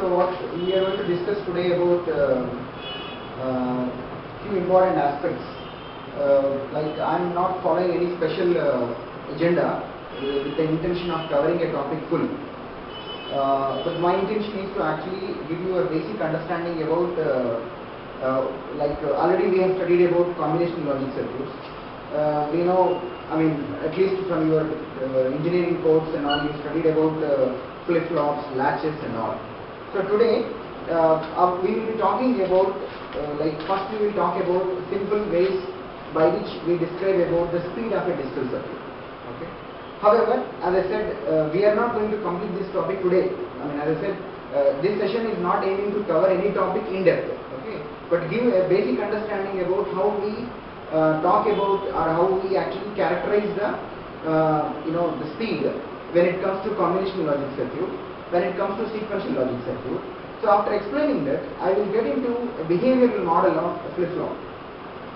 So what we are going to discuss today about few important aspects. Like I am not following any special agenda with the intention of covering a topic full. But my intention is to actually give you a basic understanding about already we have studied about combinational logic circuits. We know, I mean, at least from your engineering course and all, you studied about flip-flops, latches and all. So today we will be talking about, first we will talk about simple ways by which we describe about the speed of a digital circuit. Okay. However, as I said, we are not going to complete this topic today. I mean, as I said, this session is not aiming to cover any topic in depth, okay, but give a basic understanding about how we talk about or how we actually characterize the the speed when it comes to combinational logic circuit, when it comes to sequential logic circuit. So after explaining that, I will get into a behavioral model of a flip-flop,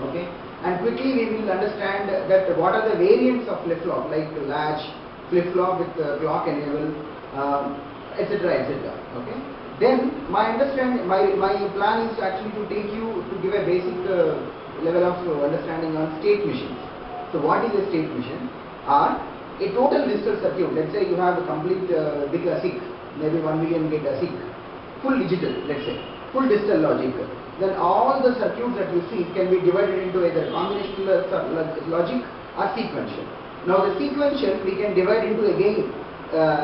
okay, and quickly we will understand that what are the variants of flip-flop, like latch, flip-flop with clock enable, etc., etc. Okay. Then my understanding, my plan is actually to take you to give a basic level of understanding on state machines. So what is a state machine? Or a total digital circuit. Let's say you have a complete big ASIC, maybe 1 million gate ASIC, full digital, let's say, full digital logic. Then all the circuits that you see can be divided into either combinational logic or sequential. Now the sequential we can divide into again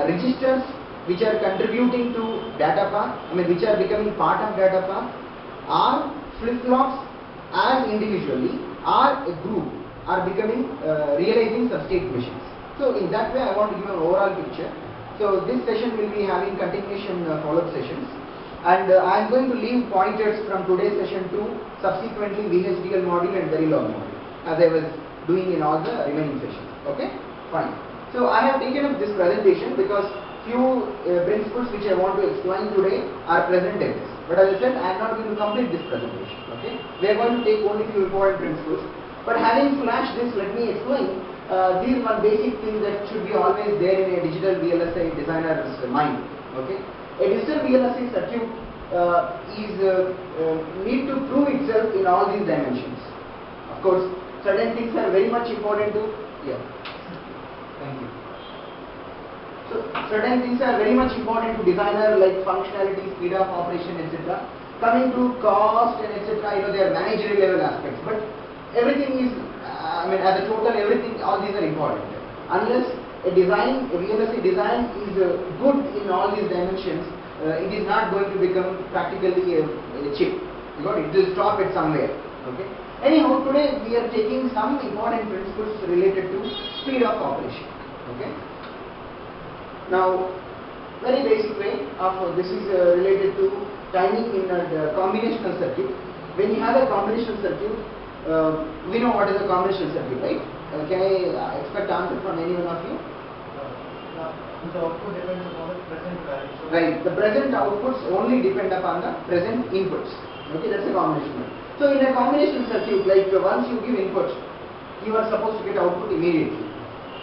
registers which are contributing to data path, I mean which are becoming part of data path, or flip-flops as individually or a group are becoming realizing some state machines. So in that way I want to give an overall picture. So this session will be having continuation follow-up sessions, and I am going to leave pointers from today's session to subsequently VHDL module and Verilog module, as I was doing in all the remaining sessions. Okay, fine. So I have taken up this presentation because few principles which I want to explain today are present in this. But as I said, I am not going to complete this presentation. Okay, we are going to take only few important principles. But having flashed this, let me explain. These one basic thing that should be always there in a digital VLSI designer's mind. Okay, a digital VLSI circuit need to prove itself in all these dimensions. Of course, certain things are very much important to. Yeah. Thank you. So certain things are very much important to designer, like functionality, speed of operation, etc. Coming to cost and etc. They are managerial level aspects. But everything is, I mean, as a total, everything, all these are important. Unless a design, a VLSI design is good in all these dimensions, it is not going to become practically a chip. You got it? It will stop it somewhere. Okay. Anyhow, today we are taking some important principles related to speed of operation. Okay. Now, very basic way of this is related to timing in a combinational circuit. When you have a combinational circuit, we know what is a combinational circuit, right? Can I expect answer from any one of you? The output depends upon the present value. Right. The present outputs only depend upon the present inputs. Okay, that's a combinational. So in a combinational circuit, like once you give input, you are supposed to get output immediately.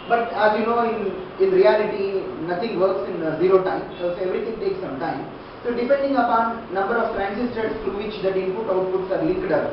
But as you know, in reality, nothing works in zero time. So everything takes some time. So depending upon number of transistors through which that input outputs are linked up,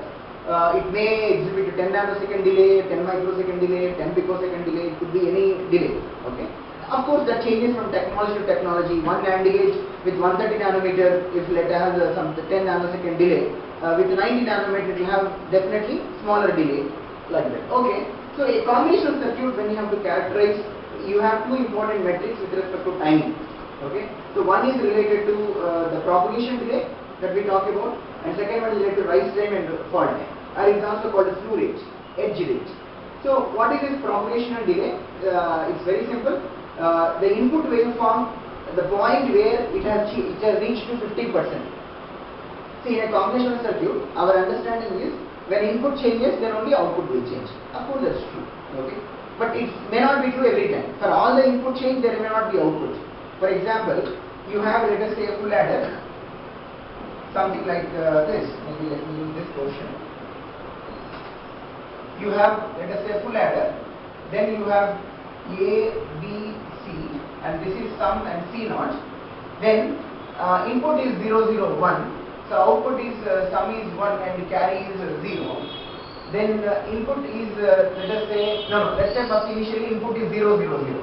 it may exhibit 10 nanosecond delay, 10 microsecond delay, 10 picosecond delay. It could be any delay. Okay. Of course, that changes from technology to technology. One NAND gate with 130 nanometer, if let has some 10 nanosecond delay, with 90 nanometer, it will have definitely smaller delay, like that. Okay. So a combinational circuit, when you have to characterize, you have two important metrics with respect to timing. Okay. So one is related to the propagation delay that we talk about, and second one is related to rise time and fall time. Or it's also called as slew rate, edge rate. So what is this propagational delay? It's very simple. The input waveform, the point where it has reached to 50%. See, in a combinational circuit, our understanding is when input changes, then only output will change. Of course, that's true. Okay, but it may not be true every time. For all the input change, there may not be output. For example, you have, let us say, a full adder, something like this. Maybe let me use this portion. You have, let us say, a full adder. Then you have A, B, C, and this is sum and C naught. Then input is 0 0 1, so output is sum is 1 and carry is 0. Then input is let us say let's say first initially input is 0 0 0.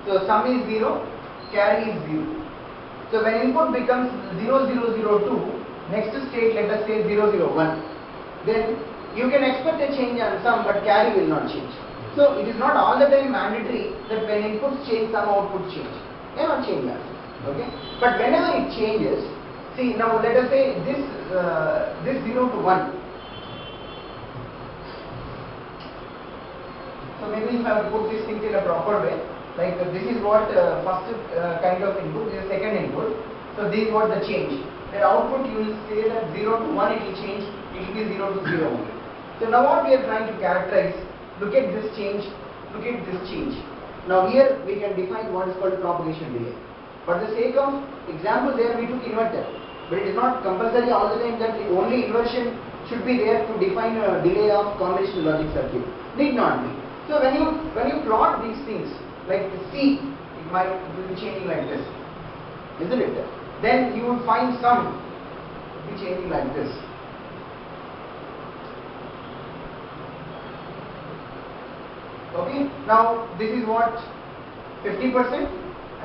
So sum is 0, carry is 0. So when input becomes 0 0 0 2, next state let us say 0 0 1. Then you can expect a change on sum, but carry will not change. So it is not all the time mandatory that when inputs change, some outputs change. They cannot change that. Okay? But whenever it changes, see now let us say this 0 to 1. So maybe if I would put this thing in a proper way, like this is what first kind of input, this is second input. So this is what the change. The output you will say that 0 to 1 it will change, it will be 0 to 0 only. So now what we are trying to characterize, look at this change, look at this change. Now here we can define what is called propagation delay. For the sake of example there we took inverter, but it is not compulsory all the time that only inversion should be there to define a delay of combinational logic circuit. Need not be. So when you plot these things, like C, it will be changing like this, isn't it? Then you will find sum will be changing like this. Okay, now this is what 50%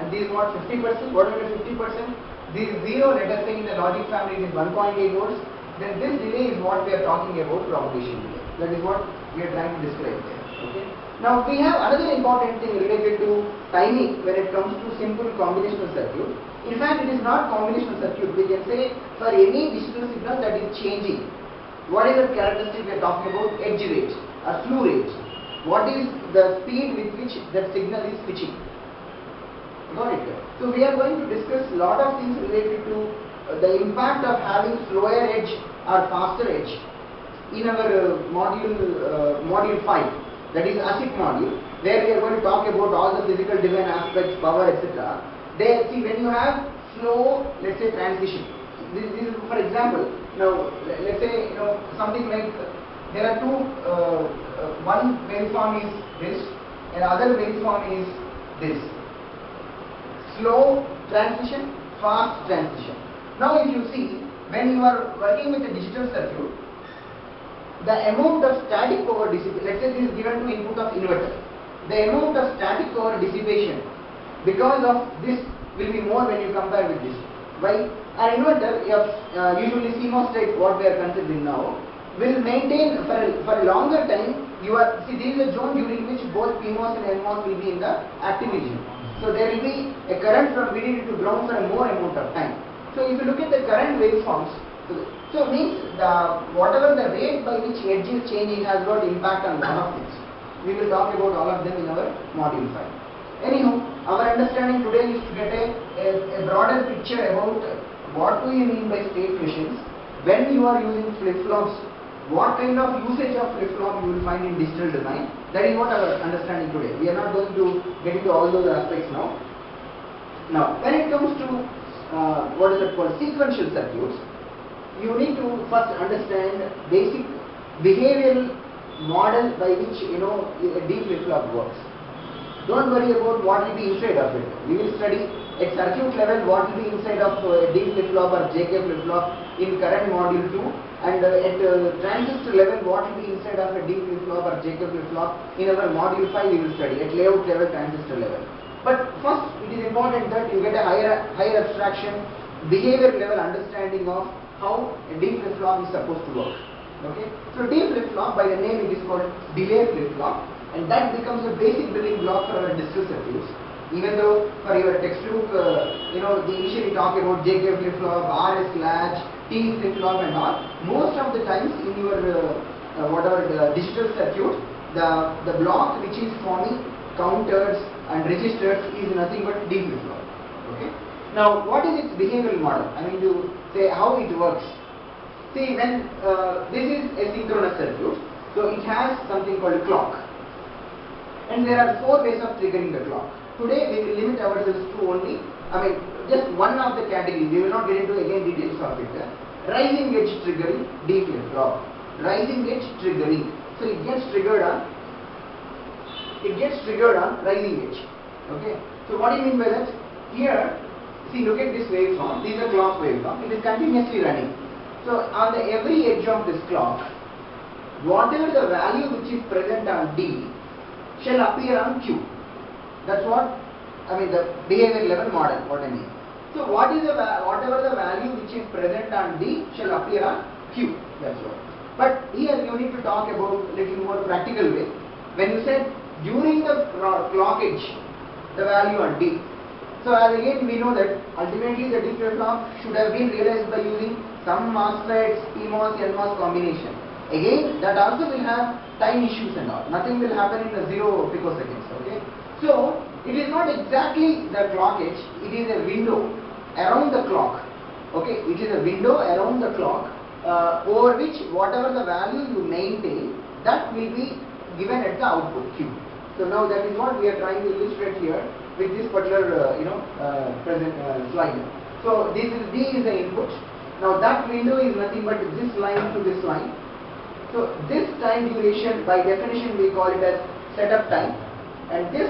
and this is what 50%. What will be 50%? This is 0, let us say in the logic family it is 1.8 volts. Then this delay is what we are talking about, propagation delay. That is what we are trying to describe there. Okay. Now we have another important thing related to timing when it comes to simple combinational circuit. In fact, it is not combinational circuit. We can say for any digital signal that is changing, what is the characteristic we are talking about? Edge rate or slew rate. What is the speed with which that signal is switching? Got it? So we are going to discuss a lot of things related to the impact of having slower edge or faster edge in our module 5, that is ASIC module, where we are going to talk about all the physical design aspects, power, etc. There, see, when you have slow, let's say transition, this is for example, now let's say something like there are two, one waveform is this and other waveform is this. Slow transition, fast transition. Now if you see, when you are working with a digital circuit, the amount of static power dissipation, let's say this is given to input of inverter, the amount of static power dissipation because of this will be more when you compare with this. Why? An inverter, usually CMOS type, what we are considering now, will maintain for a longer time. See, this is a zone during which both PMOS and NMOS will be in the active region. So there will be a current from VDD to ground for a more amount of time. So if you look at the current waveforms, so means whatever the rate by which edge is changing has got impact on lot of things. We will talk about all of them in our module 5. Anyhow, our understanding today is to get a broader picture about what do you mean by state machines, when you are using flip-flops, what kind of usage of flip-flop you will find in digital design. That is what our understanding today. We are not going to get into all those aspects now. Now, when it comes to what is it called, sequential circuits, you need to first understand basic behavioral model by which a D flip-flop works. Don't worry about what will be inside of it. We will study at circuit level what will be inside of D flip-flop or JK flip-flop in current module 2, and at transistor level what will be inside of a D flip-flop or JK flip-flop in our module 5 we will study at layout level, transistor level. But first it is important that you get a higher abstraction, behavior level understanding of how a D flip-flop is supposed to work. Okay? So D flip-flop, by the name it is called delay flip-flop, and that becomes a basic building block for our digital circuits. Even though for your textbook, they initially talk about JK flip-flop, RS latch, T flip-flop and all. Most of the times in your the digital circuit, the block which is forming counters and registers is nothing but D flip-flop. Okay. Now, what is its behavioral model? I mean to say how it works. See, when this is a synchronous circuit, so it has something called a clock. And there are 4 ways of triggering the clock. Today we will limit ourselves to only, just one of the categories. We will not get into again details of it. Rising edge triggering D flip-flop. Rising edge triggering. So it gets triggered on rising edge. Okay. So what do you mean by that? Here See, look at this waveform. This is a clock waveform. It is continuously running. So on the every edge of this clock, whatever the value which is present on D shall appear on Q. That's what I mean, the behavior level model. What I mean. So what is the whatever the value which is present on D shall appear on Q. That's what. But here you need to talk about little more practical way. When you said during the clock edge, the value on D. So as again we know that ultimately the D flip-flop should have been realized by using some MOSFETs, PMOS, NMOS combination. Again, that also will have time issues and all. Nothing will happen in a 0 picoseconds. Okay. So it is not exactly the clock edge. It is a window around the clock. Okay. It is a window around the clock over which whatever the value you maintain, that will be given at the output Q. So now that is what we are trying to illustrate here with this particular present slide. So this is D is the input. Now that window is nothing but this line to this line. So this time duration, by definition we call it as setup time, and this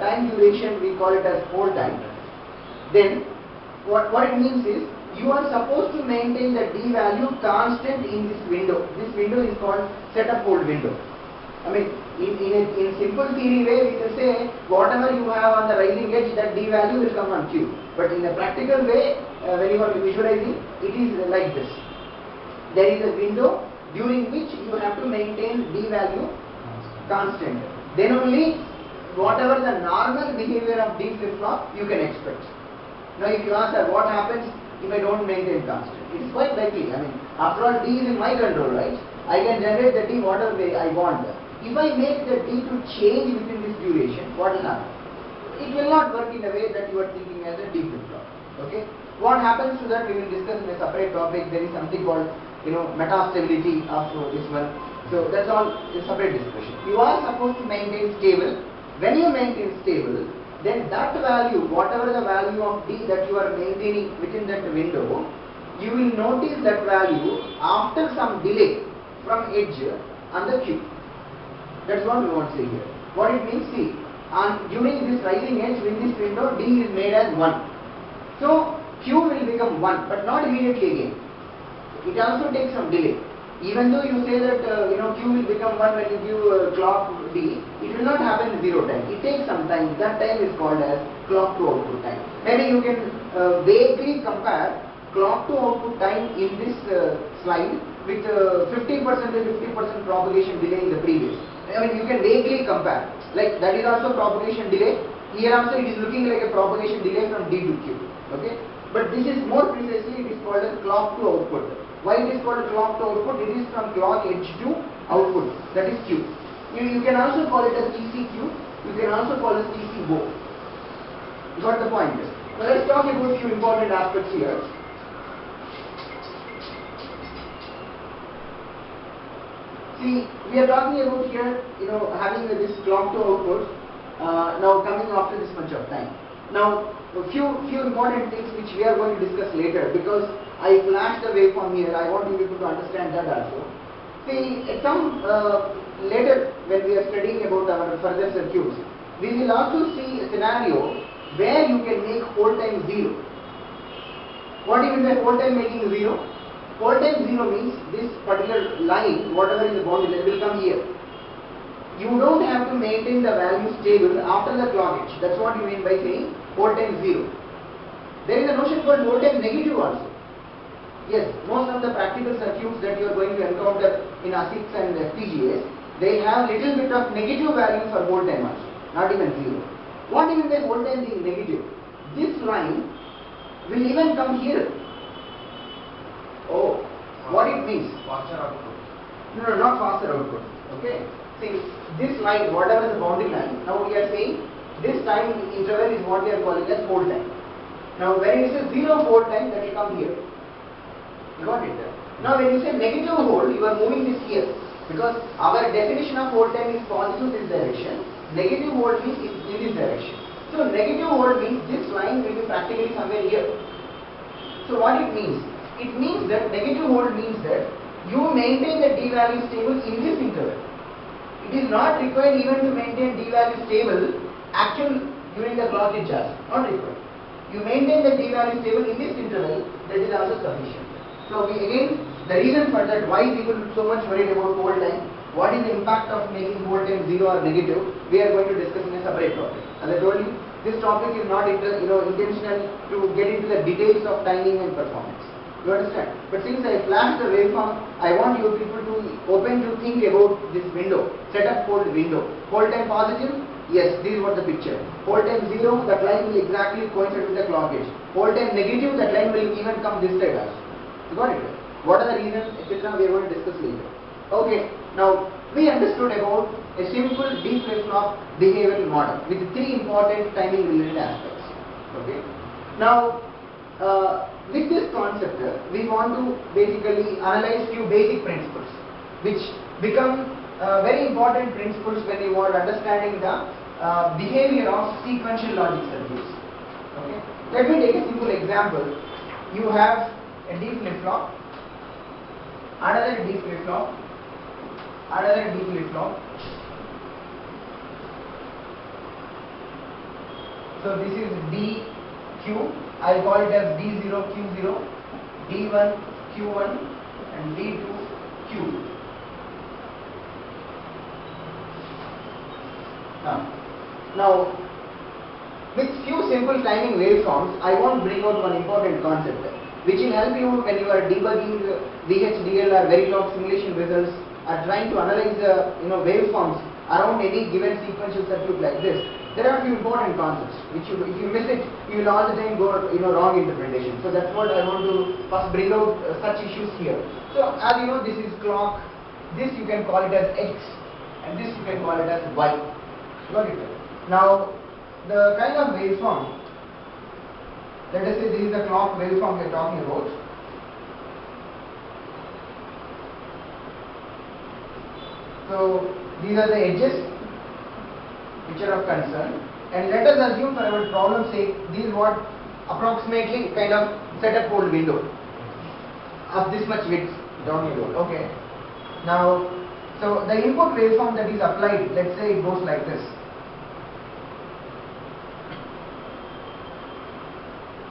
time duration we call it as hold time. Then what it means is you are supposed to maintain the D value constant in this window. This window is called setup hold window. I mean, in simple theory way, we can say whatever you have on the rising edge, that D value will come on Q. But in a practical way, when you are visualizing, it is like this. There is a window during which you have to maintain D value constant. Then only whatever the normal behavior of D flip-flop you can expect. Now if you ask her what happens if I don't maintain constant, it is quite likely. I mean, after all, D is in my control, right? I can generate the D whatever way I want. If I make the D to change within this duration, what will happen? It will not work in a way that you are thinking as a D flip-flop. Okay? What happens to that we will discuss in a separate topic. There is something called meta-stability of this one. So that's all a separate discussion. You are supposed to maintain stable. When you maintain stable, then that value, whatever the value of D that you are maintaining within that window, you will notice that value after some delay from edge on the Q. That's what we want to say here. What it means, see, during this rising edge in this window, D is made as 1. So Q will become 1, but not immediately again. It also takes some delay. Even though you say that Q will become 1 when you give clock D, it will not happen in 0 time. It takes some time. That time is called as clock to output time. Maybe you can vaguely compare clock to output time in this slide with 50% and 50% propagation delay in the previous. I mean, you can vaguely compare. Like that is also propagation delay. Here also it is looking like a propagation delay from D to Q. Okay, but this is more precisely it is called as clock to output. Why it is called clock to output? It is from clock edge to output. That is Q. You can also call it as TCQ. You can also call it TC both. Got the point? Now let's talk about a few important aspects here. See, we are talking about here, having this clock to output, now coming after this much of time. Now, a few important things which we are going to discuss later, because I flashed the waveform here, I want you people to understand that also. See, at some later when we are studying about our further circuits, we will also see a scenario where you can make hold time 0. What do you mean by hold time making 0? Hold time 0 means this particular line, whatever is the boundary line, will come here. You don't have to maintain the value stable after the clock edge. That's what you mean by saying hold time 0. There is a notion called hold time negative also. Yes, most of the practical circuits that you are going to encounter in ASICs and FPGAs, they have little bit of negative value for hold time also, not even 0. What do you mean by hold time being negative? This line will even come here. Oh, what it means? Faster output. No, not faster output. Okay. See, this line, whatever the boundary line, now we are saying this time interval is what we are calling as hold time. Now, when you say 0 hold time, that will come here. You got it? Now, when you say negative hold, you are moving this here. Because our definition of hold time is positive this direction, negative hold means in this direction. So, negative hold means this line will be practically somewhere here. So, what it means? It means that negative hold means that you maintain the D value stable in this interval. It is not required even to maintain D value stable actual during the clock edge, not required. you maintain the t value stable in this interval, that is also sufficient. So we again, the reason for that, why people so much worried about hold time, what is the impact of making hold time 0 or negative, we are going to discuss in a separate topic. As I told you, this topic is not intentional to get into the details of timing and performance. You understand? But since I flashed the waveform, I want you people to open to think about this window, setup hold window. Hold time positive, yes, this is what the picture. Hold time 0, that line will exactly coincide with the clock edge. Hold time negative, that line will even come this side also. You got it? What are the reasons, etc. we are going to discuss later. Okay, now we understood about a simple D flip-flop behavioral model with 3 important timing related aspects. Okay. Now, with this concept, we want to basically analyze few basic principles, which become very important principles when you are understanding the behavior of sequential logic circuits. Okay. Let me take a simple example. You have a D flip-flop, another D flip-flop, another D flip-flop. So this is DQ. I call it as D0 Q0, D1 Q1, and D2 Q. Now, with few simple timing waveforms, I want to bring out one important concept, which will help you when you are debugging VHDL or Verilog simulation results, or trying to analyze waveforms around any given sequential circuit like this. There are a few important concepts which if you miss it, you will all the time go wrong interpretation. So that's what I want to first bring out such issues here. So as you know, this is clock. This you can call it as X, and this you can call it as Y. Got it? Now the kind of waveform. Let us say this is the clock waveform we are talking about. So these are the edges which are of concern, and let us assume for our problem's sake, this is what approximately kind of setup hold window of this much width down your road. Okay. Now, so the input waveform that is applied, let's say it goes like this.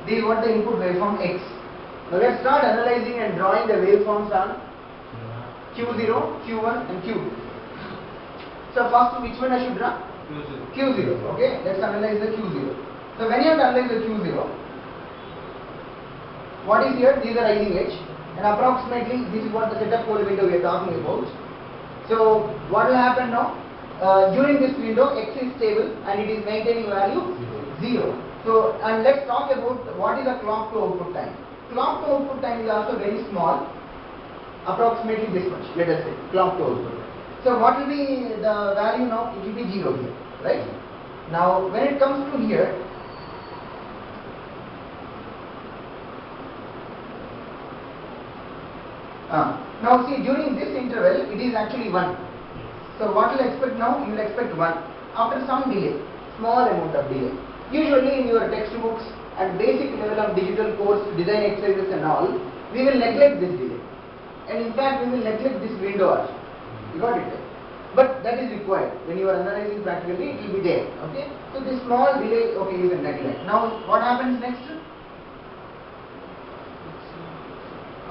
This is what the input waveform X. Now let's start analyzing and drawing the waveforms on Q0, Q1 and Q2. So first, which one I should draw? Q0. Okay, let's analyze the Q0. So when you have to analyze the Q0, what is here? This is the rising edge, and approximately this is what the setup hold window we are talking about. So what will happen now? During this window, X is stable and it is maintaining value 0. So, and let's talk about what is the clock to output time. Clock to output time is also very small, approximately this much, let us say, clock to output. So what will be the value now? It will be 0 here, right? Now when it comes to here, now see, during this interval it is actually 1. So what will expect now? You will expect 1 after some delay, small amount of delay. Usually in your textbooks and basic level of digital course design exercises and all, we will neglect this delay, and in fact we will neglect this window also. You got it? But that is required. When you are analyzing practically, it will be there. Okay? So this small delay, okay, you can neglect. Now what happens next?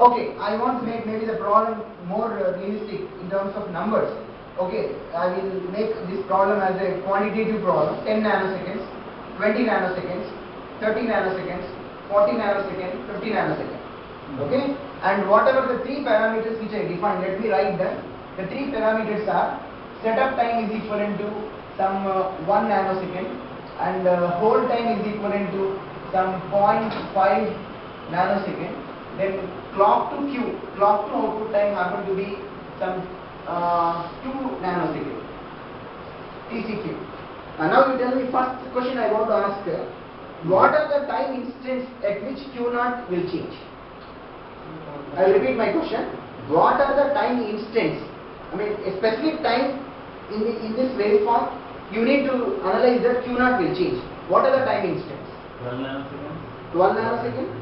Okay, I want to make maybe the problem more realistic in terms of numbers. Okay, I will make this problem as a quantitative problem, 10 nanoseconds, 20 nanoseconds, 30 nanoseconds, 40 nanoseconds, 50 nanoseconds. Okay, and whatever the 3 parameters which I defined, let me write them. The 3 parameters are setup time is equivalent to some 1 nanosecond, and hold time is equivalent to some 0.5 nanosecond. Then clock to Q, clock to output time happen to be some 2 nanosecond, TCQ. Now you tell me, first question I want to ask, what are the time instants at which Q0 will change? I will repeat my question. What are the time instants? I mean, a specific time in this waveform, you need to analyze that Q0 will change. What are the time instants? 12 nanoseconds. 12 nanoseconds?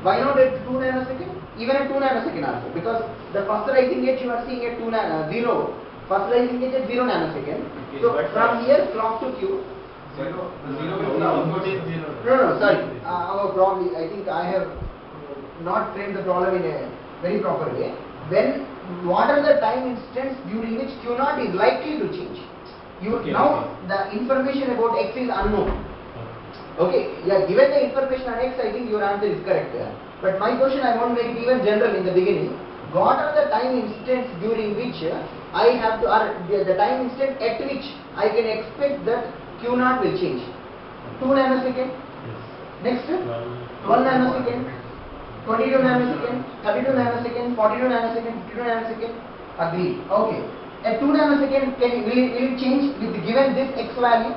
Why not at 2 nanoseconds? Even at 2 nanoseconds also, because the first rising edge you are seeing at 0. First rising edge at 0 nanosecond. Okay, So from here clock to Q, Zero. Zero will be input is zero. No, sorry. Probably, I think I have not framed the problem in a very proper way. When, what are the time instants during which Q naught is likely to change? Now the information about X is unknown. Okay, yeah, given the information on X, I think your answer is correct. But my question, I want to make it even general in the beginning. What are the time instants during which I have to, or the time instant at which I can expect that Q naught will change? 2 nanosecond. Next, 12 nanosecond, 22 nanosecond, 32 nanosecond, 42 nanosecond, 52 nanosecond. Agree. Okay. At 2 nanosecond, will it change with given this X value?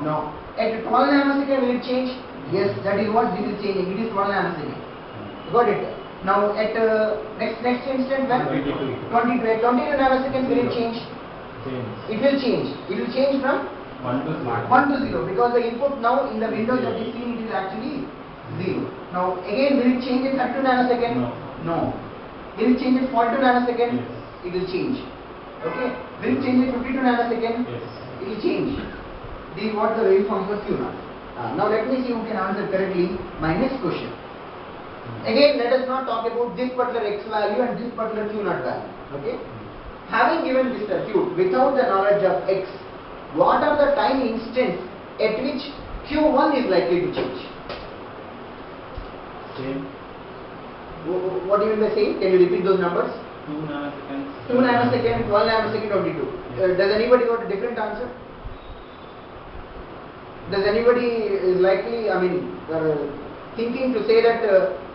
No. At 12 nanosecond, will it change? Yes, that is what this is changing. It is 12 nanosecond. Got it? Now at next instant when? 22. At 22 nanoseconds, will it change? It will change. It will change from 1 to 0 because the input now in the window that is seen, it is actually 0. Now again, will it change in 32 nanosecond? No. Will it change in 42 nanosecond? Yes. It will change. Okay. Will it change in 52 nanosecond? Yes. It will change. These what the waveforms for Q naught. Now let me see who can answer correctly my next question. Again, let us not talk about this particular X value and this particular Q naught value. Okay. Having given this circuit without the knowledge of X, what are the time instants at which Q1 is likely to change? Same. What do you mean by same? Can you repeat those numbers? 2 nanoseconds. 2 nanosecond, 12 nanosecond, 22. Does anybody got a different answer? Does anybody is likely, thinking to say that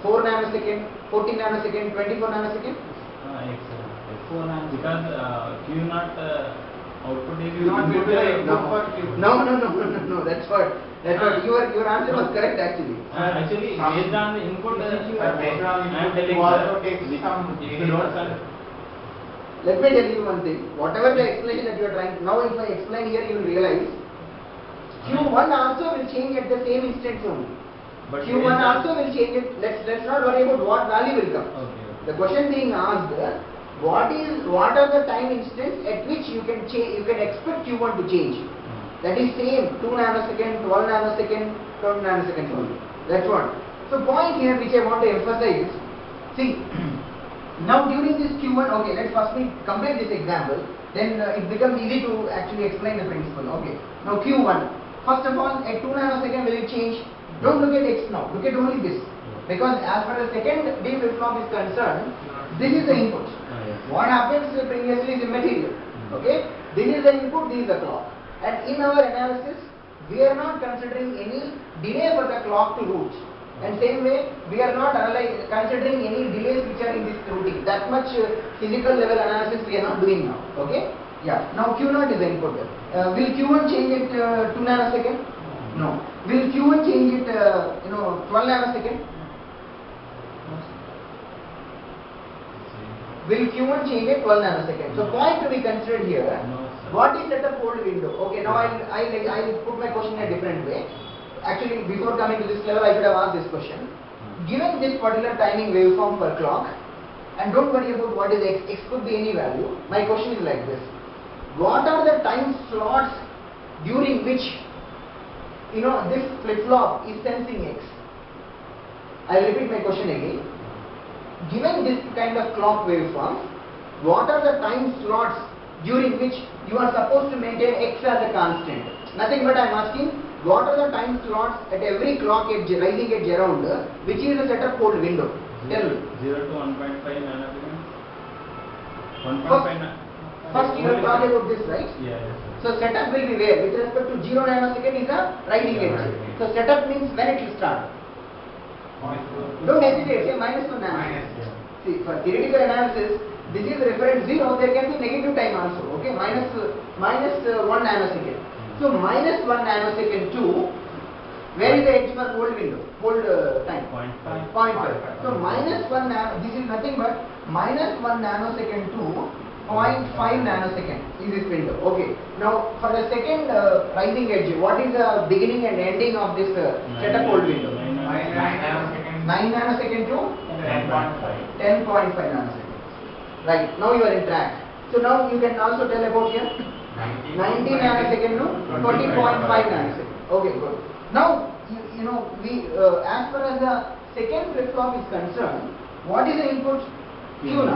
4 nanosecond, 14 nanosecond, 24 nanosecond? X4 because Q naught output is No, that's what your answer was correct actually. Actually, based on the input, I am telling also takes some if you don't Let me tell you one thing. Whatever the explanation that you are trying, now if I explain here, you will realize Q1 also will change at the same instant only. But Q1 also will change it. Let's not worry about what value will come. Okay. The question being asked, what are the time instants at which you can expect Q1 to change? That is same 2 nanosecond, 12 nanosecond, 12 nanoseconds only. That's what. So point here which I want to emphasize. See, now during this Q1, okay, let's first complete this example. Then it becomes easy to actually explain the principle. Okay. Now Q1. First of all, at 2 nanosecond will it change? Don't look at X now. Look at only this. Because as far as second D flip-flop is concerned, this is the input. What happens previously is immaterial. Okay? This is the input, this is the clock. And in our analysis, we are not considering any delay for the clock to route. And same way, we are not considering any delays which are in this routing. That much physical level analysis we are not doing now. Okay? Yeah. Now Q0 is the input. Will Q1 change it 2 nanosecond? No. Will Q1 change it 12 nanosecond? Will Q1 change it 12 nanosecond? So point to be considered here. What is setup hold window? Okay, now I'll put my question in a different way. Actually, before coming to this level, I should have asked this question. Given this particular timing waveform per clock, and don't worry about what is X, X could be any value. My question is like this. What are the time slots during which this flip-flop is sensing X? I'll repeat my question again. Given this kind of clock waveform, what are the time slots during which you are supposed to maintain X as a constant? Nothing but I am asking, what are the time slots at every clock edge, rising edge around, which is the setup hold window? Tell me. 0 to 1.5 nanoseconds. 1.5 First you have talked about this, right? Yeah. So setup will be where? With respect to 0 nanosecond is a rising edge. So setup means when it will start. Don't hesitate, say -1 nanosecond. See, for theoretical analysis, this is reference 0, there can be negative time also, okay, minus 1 nanosecond. So -1 nanosecond to, where is the edge for hold window, hold time? 0.5. So this is nothing but -1 nanosecond to 0.5 nanosecond is this window. Okay. Now for the second rising edge, what is the beginning and ending of this setup hold window? 9 nanosecond to 10.5 nanosecond. Right. Now you are in track. So now you can also tell about here 90 nanosecond to 20.5 nanosecond. Okay, good. Now, you know, we as far as the second flip-flop is concerned, what is the input? Q0.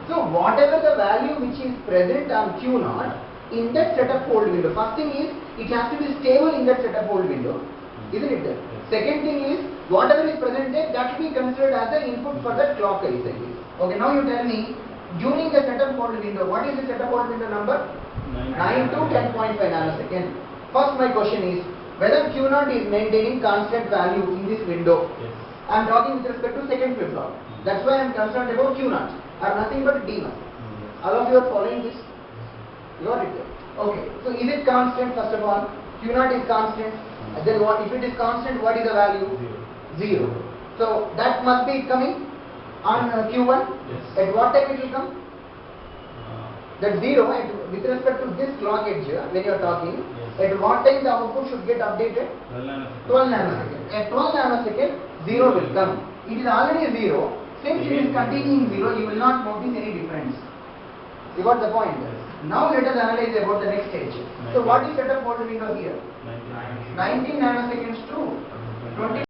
So, whatever the value which is present on Q0 in that setup hold window, first thing is it has to be stable in that setup hold window, isn't it? Second thing is whatever is present there, that should be considered as the input for the clock cycle. Okay, now you tell me during the setup hold window, what is the setup hold window number? 9 to 10.5 nanosecond. First, my question is whether Q0 is maintaining constant value in this window. Yes. I am talking with respect to second flip-flop. That's why I am concerned about Q0. I have nothing but D1. All of you are following this? You got it? Okay. So is it constant first of all? Q0 is constant. And then what? If it is constant, what is the value? 0. So that must be coming on Q1. Yes. At what time it will come? That 0 with respect to this clock edge when you are talking. Yes. At what time the output should get updated? 12 nanosecond. At 12 nanosecond, 0 will come. It is already 0. Since it is continuing 0, you will not notice any difference. You got the point? Yes. Now let us analyze about the next stage. So what is setup hold window here? 19 nanoseconds to 20